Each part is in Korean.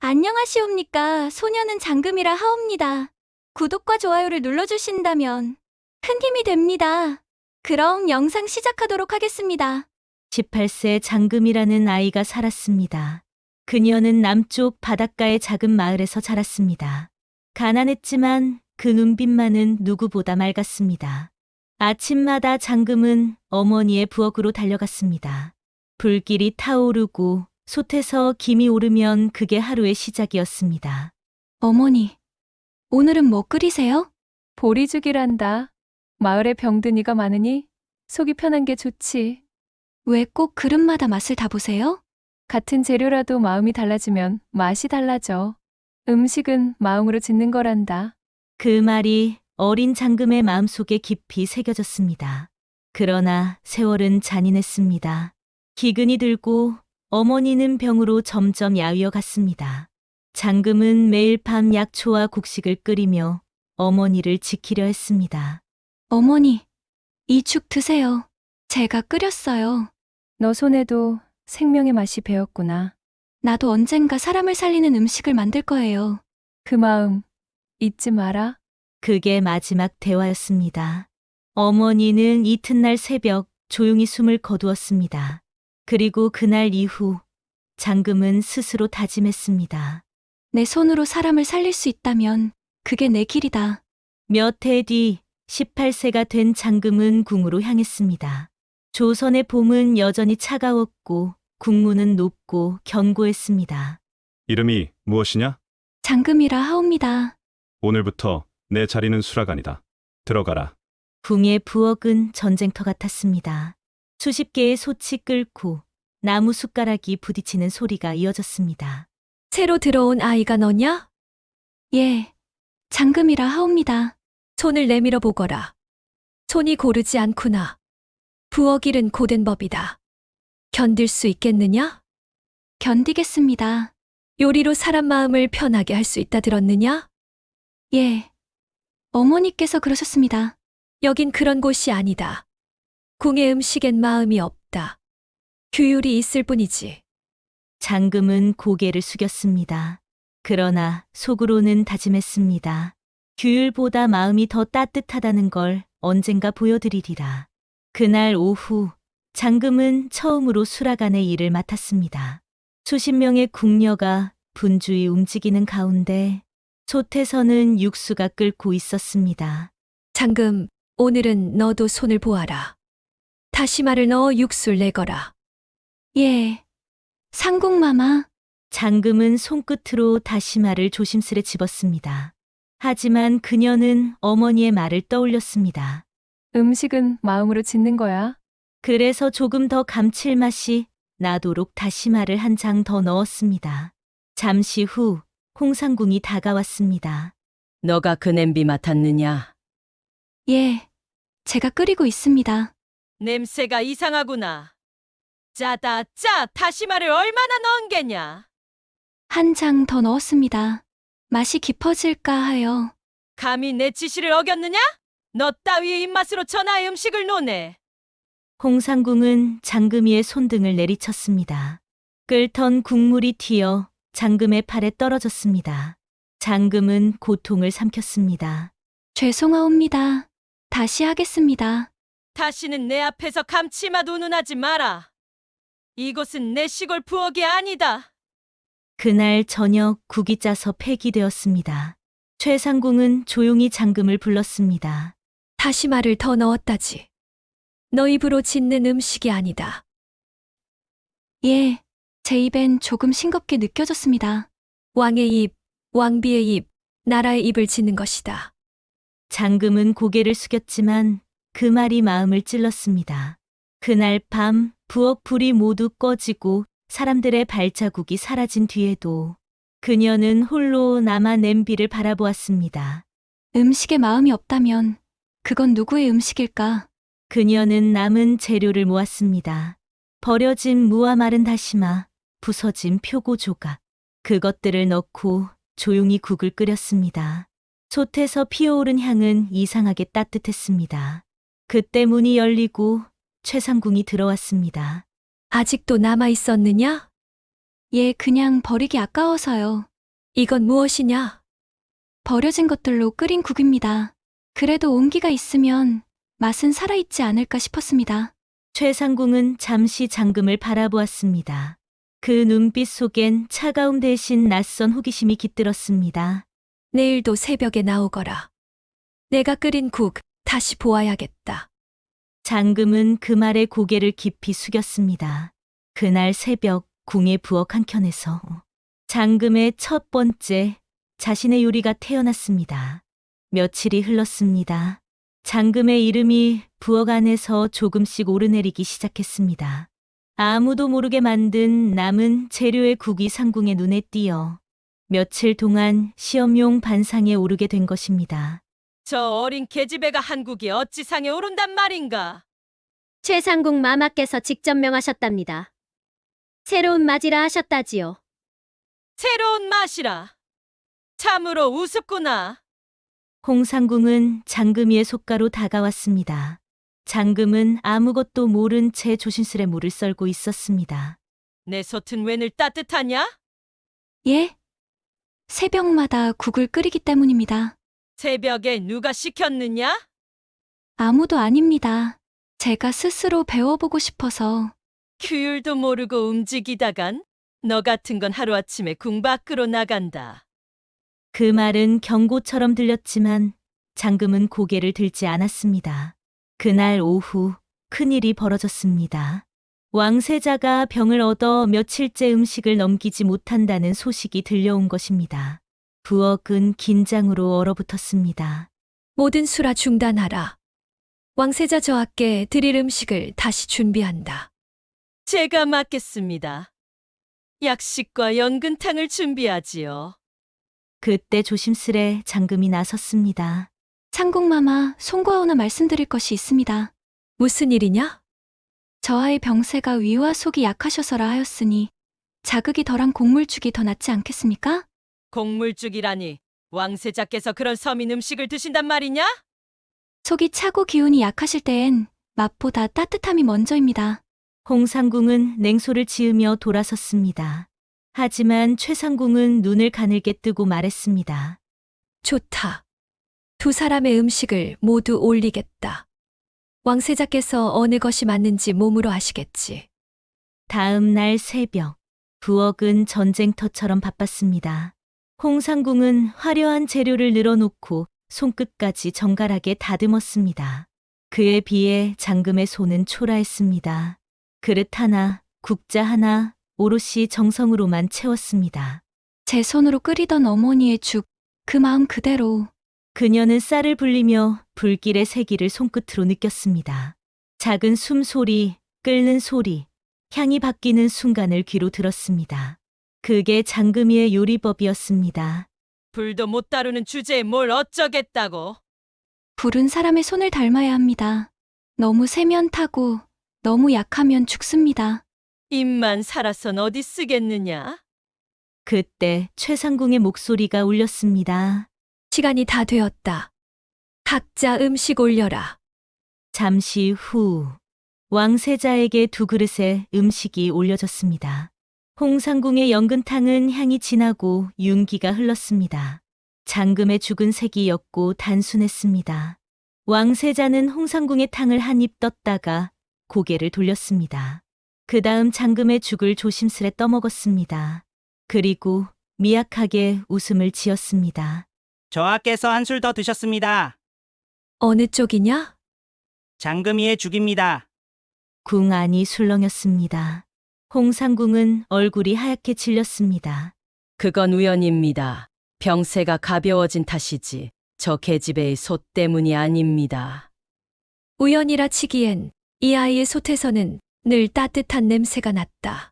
안녕하시옵니까. 소녀는 장금이라 하옵니다. 구독과 좋아요를 눌러주신다면 큰 힘이 됩니다. 그럼 영상 시작하도록 하겠습니다. 18세 장금이라는 아이가 살았습니다. 그녀는 남쪽 바닷가의 작은 마을에서 자랐습니다. 가난했지만 그 눈빛만은 누구보다 맑았습니다. 아침마다 장금은 어머니의 부엌으로 달려갔습니다. 불길이 타오르고 솥에서 김이 오르면 그게 하루의 시작이었습니다. 어머니, 오늘은 뭐 끓이세요? 보리죽이란다. 마을에 병든이가 많으니 속이 편한 게 좋지. 왜 꼭 그릇마다 맛을 다 보세요? 같은 재료라도 마음이 달라지면 맛이 달라져. 음식은 마음으로 짓는 거란다. 그 말이 어린 장금의 마음속에 깊이 새겨졌습니다. 그러나 세월은 잔인했습니다. 기근이 들고 어머니는 병으로 점점 야위어 갔습니다. 장금은 매일 밤 약초와 곡식을 끓이며 어머니를 지키려 했습니다. 어머니, 이 죽 드세요. 제가 끓였어요. 너 손에도 생명의 맛이 배었구나. 나도 언젠가 사람을 살리는 음식을 만들 거예요. 그 마음 잊지 마라. 그게 마지막 대화였습니다. 어머니는 이튿날 새벽 조용히 숨을 거두었습니다. 그리고 그날 이후 장금은 스스로 다짐했습니다. 내 손으로 사람을 살릴 수 있다면 그게 내 길이다. 몇 해 뒤 18세가 된 장금은 궁으로 향했습니다. 조선의 봄은 여전히 차가웠고 국문은 높고 견고했습니다. 이름이 무엇이냐? 장금이라 하옵니다. 오늘부터 내 자리는 수락관이다. 들어가라. 궁의 부엌은 전쟁터 같았습니다. 수십 개의 솥이 끓고 나무 숟가락이 부딪히는 소리가 이어졌습니다. 새로 들어온 아이가 너냐? 예, 장금이라 하옵니다. 손을 내밀어 보거라. 손이 고르지 않구나. 부엌 일은 고된 법이다. 견딜 수 있겠느냐? 견디겠습니다. 요리로 사람 마음을 편하게 할 수 있다 들었느냐? 예, 어머니께서 그러셨습니다. 여긴 그런 곳이 아니다. 궁의 음식엔 마음이 없다. 규율이 있을 뿐이지. 장금은 고개를 숙였습니다. 그러나 속으로는 다짐했습니다. 규율보다 마음이 더 따뜻하다는 걸 언젠가 보여드리리라. 그날 오후 장금은 처음으로 수락관의 일을 맡았습니다. 수십 명의 궁녀가 분주히 움직이는 가운데 솥에서는 육수가 끓고 있었습니다. 장금, 오늘은 너도 손을 보아라. 다시마를 넣어 육수를 내거라. 예, 상궁마마. 장금은 손끝으로 다시마를 조심스레 집었습니다. 하지만 그녀는 어머니의 말을 떠올렸습니다. 음식은 마음으로 짓는 거야. 그래서 조금 더 감칠맛이 나도록 다시마를 한 장 더 넣었습니다. 잠시 후 홍상궁이 다가왔습니다. 너가 그 냄비 맡았느냐? 예, 제가 끓이고 있습니다. 냄새가 이상하구나. 짜다 짜 다시마를 얼마나 넣은 게냐? 한 장 더 넣었습니다. 맛이 깊어질까 하여. 감히 내 지시를 어겼느냐? 너 따위의 입맛으로 전하의 음식을 노네. 홍상궁은 장금이의 손등을 내리쳤습니다. 끓던 국물이 튀어 장금의 팔에 떨어졌습니다. 장금은 고통을 삼켰습니다. 죄송하옵니다. 다시 하겠습니다. 다시는 내 앞에서 감치맛 운운하지 마라. 이곳은 내 시골 부엌이 아니다. 그날 저녁 국이 짜서 폐기되었습니다. 최상궁은 조용히 장금을 불렀습니다. 다시마를 더 넣었다지. 너 입으로 짓는 음식이 아니다. 예, 제 입엔 조금 싱겁게 느껴졌습니다. 왕의 입, 왕비의 입, 나라의 입을 짓는 것이다. 장금은 고개를 숙였지만 그 말이 마음을 찔렀습니다. 그날 밤 부엌 불이 모두 꺼지고 사람들의 발자국이 사라진 뒤에도 그녀는 홀로 남아 냄비를 바라보았습니다. 음식에 마음이 없다면 그건 누구의 음식일까? 그녀는 남은 재료를 모았습니다. 버려진 무와 마른 다시마, 부서진 표고 조각. 그것들을 넣고 조용히 국을 끓였습니다. 솥에서 피어오른 향은 이상하게 따뜻했습니다. 그때 문이 열리고 최상궁이 들어왔습니다. 아직도 남아 있었느냐? 예, 그냥 버리기 아까워서요. 이건 무엇이냐? 버려진 것들로 끓인 국입니다. 그래도 온기가 있으면 맛은 살아있지 않을까 싶었습니다. 최상궁은 잠시 장금을 바라보았습니다. 그 눈빛 속엔 차가움 대신 낯선 호기심이 깃들었습니다. 내일도 새벽에 나오거라. 내가 끓인 국 다시 보아야겠다. 장금은 그 말에 고개를 깊이 숙였습니다. 그날 새벽 궁의 부엌 한켠에서 장금의 첫 번째 자신의 요리가 태어났습니다. 며칠이 흘렀습니다. 장금의 이름이 부엌 안에서 조금씩 오르내리기 시작했습니다. 아무도 모르게 만든 남은 재료의 국이 상궁의 눈에 띄어 며칠 동안 시험용 반상에 오르게 된 것입니다. 저 어린 계집애가 한 국이 어찌 상에 오른단 말인가? 최상궁 마마께서 직접 명하셨답니다. 새로운 맛이라 하셨다지요. 새로운 맛이라. 참으로 우습구나. 홍상궁은 장금이의 속가로 다가왔습니다. 장금은 아무것도 모른 채 조심스레 물을 썰고 있었습니다. 내 솥은 웬을 따뜻하냐? 예? 새벽마다 국을 끓이기 때문입니다. 새벽에 누가 시켰느냐? 아무도 아닙니다. 제가 스스로 배워보고 싶어서. 규율도 모르고 움직이다간 너 같은 건 하루아침에 궁 밖으로 나간다. 그 말은 경고처럼 들렸지만 장금은 고개를 들지 않았습니다. 그날 오후 큰일이 벌어졌습니다. 왕세자가 병을 얻어 며칠째 음식을 넘기지 못한다는 소식이 들려온 것입니다. 부엌은 긴장으로 얼어붙었습니다. 모든 수라 중단하라. 왕세자 저하께 드릴 음식을 다시 준비한다. 제가 맡겠습니다. 약식과 연근탕을 준비하지요. 그때 조심스레 장금이 나섰습니다. 상궁마마 송과오나 말씀드릴 것이 있습니다. 무슨 일이냐? 저하의 병세가 위와 속이 약하셔서라 하였으니 자극이 덜한 곡물죽이 더 낫지 않겠습니까? 곡물죽이라니 왕세자께서 그런 서민 음식을 드신단 말이냐? 속이 차고 기운이 약하실 때엔 맛보다 따뜻함이 먼저입니다. 홍상궁은 냉소를 지으며 돌아섰습니다. 하지만 최상궁은 눈을 가늘게 뜨고 말했습니다. 좋다. 두 사람의 음식을 모두 올리겠다. 왕세자께서 어느 것이 맞는지 몸으로 아시겠지. 다음 날 새벽, 부엌은 전쟁터처럼 바빴습니다. 홍상궁은 화려한 재료를 늘어놓고 손끝까지 정갈하게 다듬었습니다. 그에 비해 장금의 손은 초라했습니다. 그릇 하나, 국자 하나, 오롯이 정성으로만 채웠습니다. 제 손으로 끓이던 어머니의 죽, 그 마음 그대로. 그녀는 쌀을 불리며 불길의 세기를 손끝으로 느꼈습니다. 작은 숨소리, 끓는 소리, 향이 바뀌는 순간을 귀로 들었습니다. 그게 장금이의 요리법이었습니다. 불도 못 다루는 주제에 뭘 어쩌겠다고. 불은 사람의 손을 닮아야 합니다. 너무 세면 타고 너무 약하면 죽습니다. 입만 살아선 어디 쓰겠느냐? 그때 최상궁의 목소리가 울렸습니다. 시간이 다 되었다. 각자 음식 올려라. 잠시 후 왕세자에게 두 그릇에 음식이 올려졌습니다. 홍상궁의 연근탕은 향이 진하고 윤기가 흘렀습니다. 장금의 죽은 색이 옅고 단순했습니다. 왕세자는 홍상궁의 탕을 한 입 떴다가 고개를 돌렸습니다. 그 다음 장금의 죽을 조심스레 떠먹었습니다. 그리고 미약하게 웃음을 지었습니다. 저하께서 한술 더 드셨습니다. 어느 쪽이냐? 장금이의 죽입니다. 궁 안이 술렁였습니다. 홍상궁은 얼굴이 하얗게 질렸습니다. 그건 우연입니다. 병세가 가벼워진 탓이지 저 계집애의 솥 때문이 아닙니다. 우연이라 치기엔 이 아이의 솥에서는 늘 따뜻한 냄새가 났다.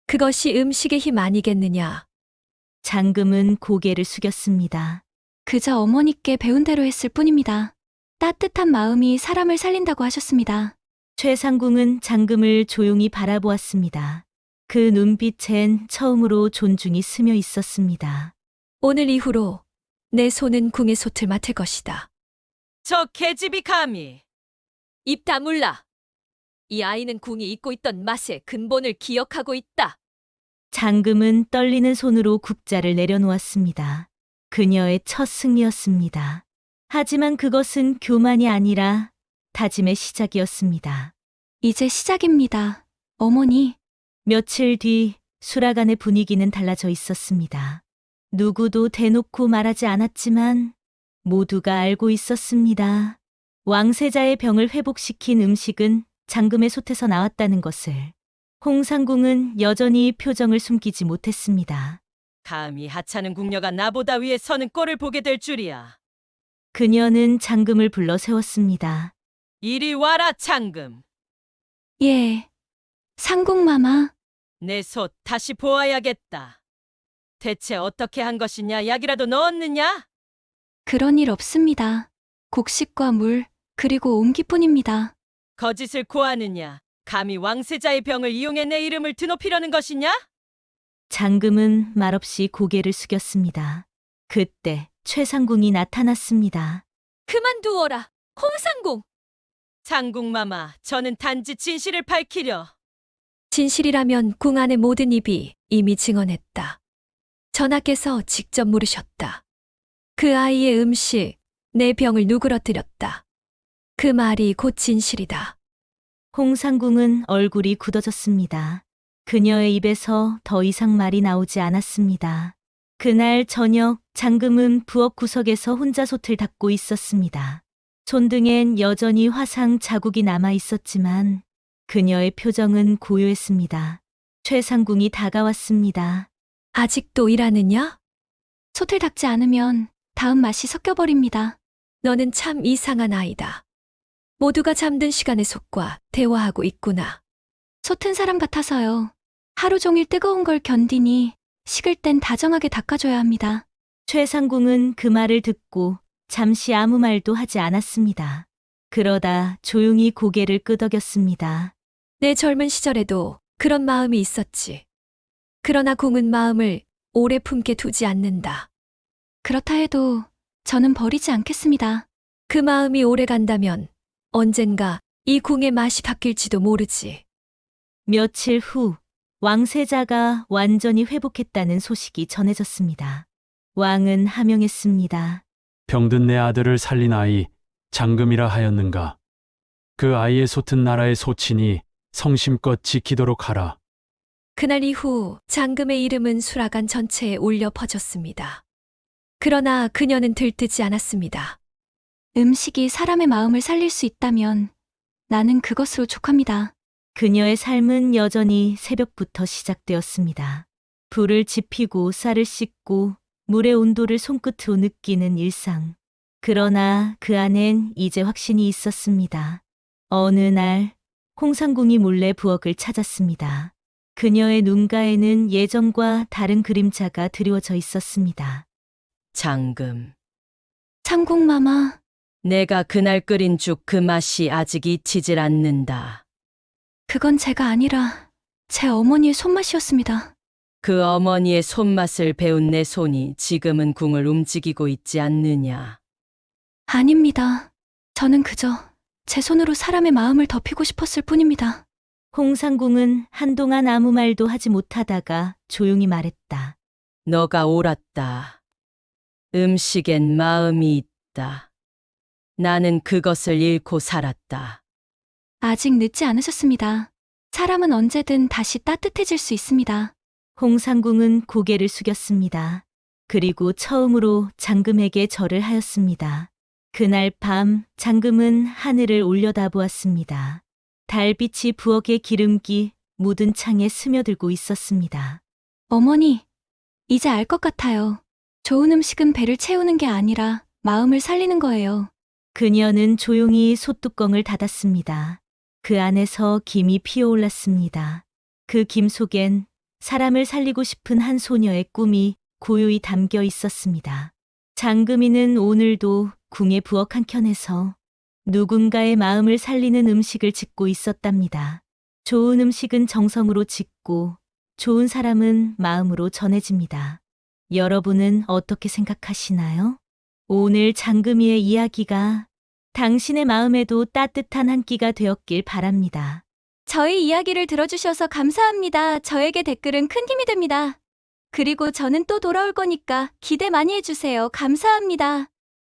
그것이 음식의 힘 아니겠느냐? 장금은 고개를 숙였습니다. 그저 어머니께 배운 대로 했을 뿐입니다. 따뜻한 마음이 사람을 살린다고 하셨습니다. 최상궁은 장금을 조용히 바라보았습니다. 그 눈빛엔 처음으로 존중이 스며 있었습니다. 오늘 이후로 내 손은 궁의 솥을 맡을 것이다. 저 계집이 감히. 입 다물라. 이 아이는 궁이 잊고 있던 맛의 근본을 기억하고 있다. 장금은 떨리는 손으로 국자를 내려놓았습니다. 그녀의 첫 승리였습니다. 하지만 그것은 교만이 아니라 다짐의 시작이었습니다. 이제 시작입니다. 어머니, 며칠 뒤 수라간의 분위기는 달라져 있었습니다. 누구도 대놓고 말하지 않았지만 모두가 알고 있었습니다. 왕세자의 병을 회복시킨 음식은 장금의 솥에서 나왔다는 것을. 홍상궁은 여전히 표정을 숨기지 못했습니다. 감히 하찮은 궁녀가 나보다 위에 서는 꼴을 보게 될 줄이야. 그녀는 장금을 불러 세웠습니다. 이리 와라, 장금. 예. 상궁마마, 내 솥 다시 보아야겠다. 대체 어떻게 한 것이냐? 약이라도 넣었느냐? 그런 일 없습니다. 곡식과 물, 그리고 옹기뿐입니다. 거짓을 고하느냐? 감히 왕세자의 병을 이용해 내 이름을 드높이려는 것이냐? 장금은 말없이 고개를 숙였습니다. 그때 최상궁이 나타났습니다. 그만두어라, 홍상궁! 상궁마마, 저는 단지 진실을 밝히려. 진실이라면 궁 안의 모든 입이 이미 증언했다. 전하께서 직접 물으셨다. 그 아이의 음식, 내 병을 누그러뜨렸다. 그 말이 곧 진실이다. 홍상궁은 얼굴이 굳어졌습니다. 그녀의 입에서 더 이상 말이 나오지 않았습니다. 그날 저녁 장금은 부엌 구석에서 혼자 솥을 닦고 있었습니다. 손등엔 여전히 화상 자국이 남아 있었지만 그녀의 표정은 고요했습니다. 최상궁이 다가왔습니다. 아직도 일하느냐? 솥을 닦지 않으면 다음 맛이 섞여버립니다. 너는 참 이상한 아이다. 모두가 잠든 시간에 솥과 대화하고 있구나. 솥은 사람 같아서요. 하루 종일 뜨거운 걸 견디니 식을 땐 다정하게 닦아줘야 합니다. 최상궁은 그 말을 듣고 잠시 아무 말도 하지 않았습니다. 그러다 조용히 고개를 끄덕였습니다. 내 젊은 시절에도 그런 마음이 있었지. 그러나 궁은 마음을 오래 품게 두지 않는다. 그렇다 해도 저는 버리지 않겠습니다. 그 마음이 오래 간다면 언젠가 이 궁의 맛이 바뀔지도 모르지. 며칠 후 왕세자가 완전히 회복했다는 소식이 전해졌습니다. 왕은 하명했습니다. 병든 내 아들을 살린 아이 장금이라 하였는가. 그 아이의 솥은 나라의 소친이 성심껏 지키도록 하라. 그날 이후 장금의 이름은 수라간 전체에 울려 퍼졌습니다. 그러나 그녀는 들뜨지 않았습니다. 음식이 사람의 마음을 살릴 수 있다면 나는 그것으로 족합니다. 그녀의 삶은 여전히 새벽부터 시작되었습니다. 불을 지피고 쌀을 씻고 물의 온도를 손끝으로 느끼는 일상. 그러나 그 안엔 이제 확신이 있었습니다. 어느 날 홍상궁이 몰래 부엌을 찾았습니다. 그녀의 눈가에는 예전과 다른 그림자가 드리워져 있었습니다. 장금, 상궁마마, 내가 그날 끓인 죽 그 맛이 아직 잊히질 않는다. 그건 제가 아니라 제 어머니의 손맛이었습니다. 그 어머니의 손맛을 배운 내 손이 지금은 궁을 움직이고 있지 않느냐. 아닙니다. 저는 그저 제 손으로 사람의 마음을 덮이고 싶었을 뿐입니다. 홍상궁은 한동안 아무 말도 하지 못하다가 조용히 말했다. 너가 옳았다. 음식엔 마음이 있다. 나는 그것을 잃고 살았다. 아직 늦지 않으셨습니다. 사람은 언제든 다시 따뜻해질 수 있습니다. 홍상궁은 고개를 숙였습니다. 그리고 처음으로 장금에게 절을 하였습니다. 그날 밤 장금은 하늘을 올려다보았습니다. 달빛이 부엌의 기름기 묻은 창에 스며들고 있었습니다. 어머니, 이제 알 것 같아요. 좋은 음식은 배를 채우는 게 아니라 마음을 살리는 거예요. 그녀는 조용히 솥뚜껑을 닫았습니다. 그 안에서 김이 피어올랐습니다. 그 김 속엔 사람을 살리고 싶은 한 소녀의 꿈이 고요히 담겨 있었습니다. 장금이는 오늘도 궁의 부엌 한켠에서 누군가의 마음을 살리는 음식을 짓고 있었답니다. 좋은 음식은 정성으로 짓고 좋은 사람은 마음으로 전해집니다. 여러분은 어떻게 생각하시나요? 오늘 장금이의 이야기가 당신의 마음에도 따뜻한 한 끼가 되었길 바랍니다. 저희 이야기를 들어주셔서 감사합니다. 저에게 댓글은 큰 힘이 됩니다. 그리고 저는 또 돌아올 거니까 기대 많이 해주세요. 감사합니다.